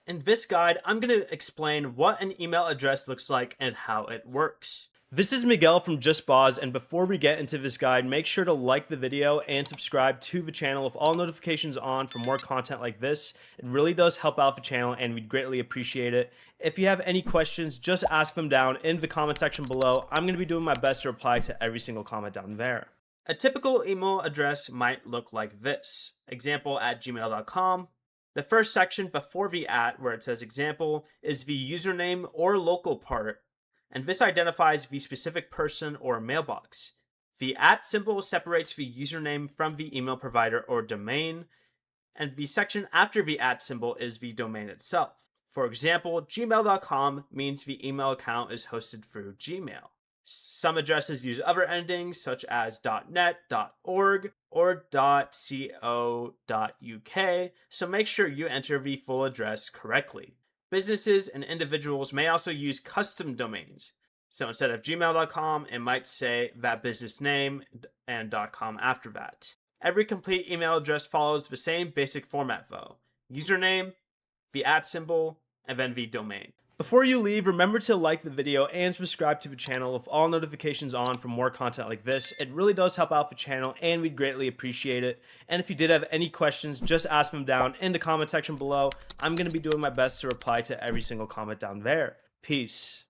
In this guide, I'm going to explain what an email address looks like and how it works. This is Miguel from JustBoz, and before we get into this guide, make sure to like the video and subscribe to the channel with all notifications on for more content like this. It really does help out the channel and we'd greatly appreciate it. If you have any questions, just ask them down in the comment section below. I'm going to be doing my best to reply to every single comment down there. A typical email address might look like this. Example at gmail.com. The first section before the @ where it says example is the username or local part, and this identifies the specific person or mailbox. The @ symbol separates the username from the email provider or domain, and the section after the @ symbol is the domain itself. For example, gmail.com means the email account is hosted through Gmail. Some addresses use other endings such as .net, .org, or .co.uk, so make sure you enter the full address correctly. Businesses and individuals may also use custom domains. So instead of gmail.com, it might say that business name and .com after that. Every complete email address follows the same basic format though. Username, the @ symbol, and then the domain. Before you leave, remember to like the video and subscribe to the channel with all notifications on for more content like this. It really does help out the channel and we'd greatly appreciate it. And if you did have any questions, just ask them down in the comment section below. I'm going to be doing my best to reply to every single comment down there. Peace.